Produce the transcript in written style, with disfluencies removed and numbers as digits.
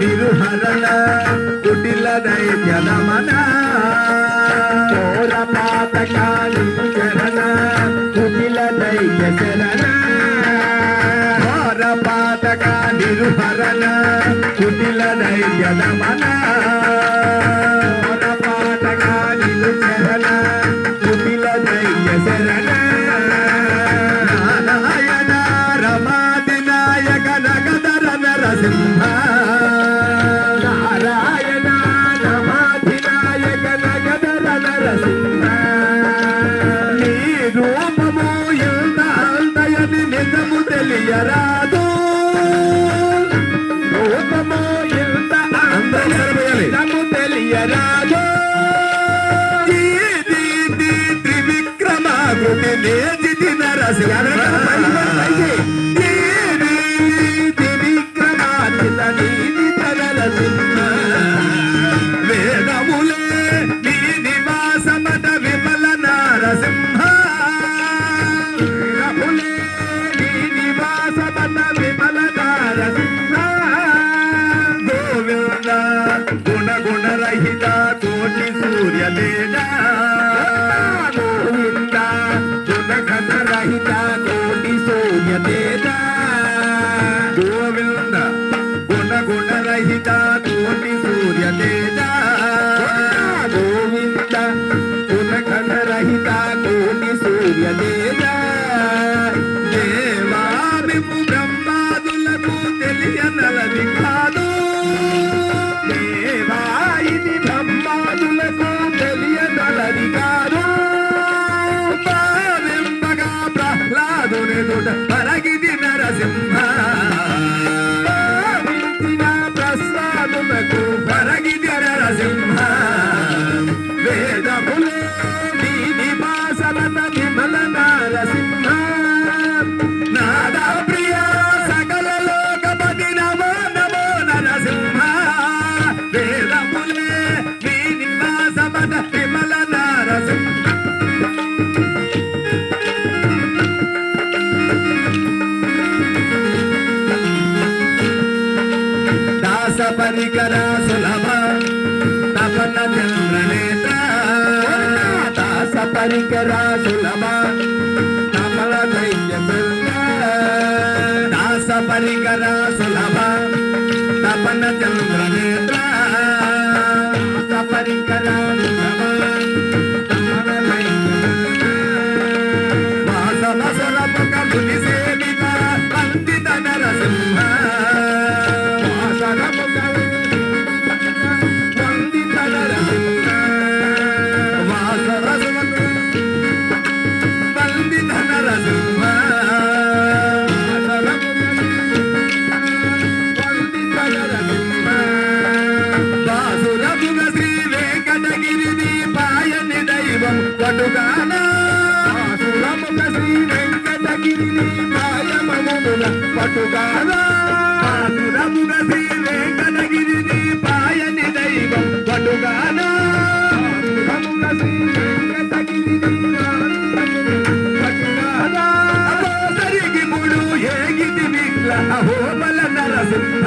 నిరుహరణ కుటిల దైత్యనమన చోర పాతకాలి చరణ కుటిల దైత్య శరణ ఘోర పాతక నిరుహరణ కుటిల దైత్యనమన ఘోర పాతకాలి చరణ కుటిల దైత్య శరణ నారాయణ రమాది నాయక నగదర నరసింహ తెలియరాదు రూపమో ఎంత అందము తెలియరాదు త్రివిక్రమాకృతి నేతి నరసింహ త్రివిక్రమాన్విత నీతి నరసింహ వేదములే నీ నివాసమట విమల నరసింహ గుణరహిత కోటి సూర్య తేజ గోవింద గుణరహిత కోటి సూర్య తేజ గోవింద గుణరహిత కోటి సూర్య తేజ గోవింద గుణరహిత కోటి సూర్య తేజ దేవాభిము బ్రహ్మాదులకు తెలియనలది కాదు బ్రహ్మాదులకు తెలియనలది కాదు పావింపగా ప్రహ్లాదుని దుట పరగిది నరసింహ పావించిన ప్రసాదులకు పరగిది నరసింహ వేదములే నీ నివాసవత విమల నరసింహ నాద ప్రియ సకల లోకపతి నమో నమో నరసింహ వేదములే నీ నివాసవత విమల నరసింహ దాస పరికర సులభ తపన చంద్రనేత్ర దాస పరికర సులభ తపన దైత్య దాస పరికర సులభ తపన చంద్రనేత్ర దాస పరికర సులభ తపన దైత్య వాసవ సురపక ముని సేవిత వందిత నరసింహ వందిత నరసింహ వాసవ వందిత నరసింహ వందిత నరసింహ వాసురముగ శ్రీ వెంకటగిరి దీపాయని దైవం వటుగాన వాసురముగ శ్రీ వెంకటగిరి దీపాయమమున వటుగాన వాసురముగ శ్రీ వెంకటగిరి దీపాయని దైవం వటుగాన వాసురముగ శ్రీ వెంకటగిరి వటుగాన అహో సరికి ముడు ఏగిది విగ్ల అహో బల నరసింహ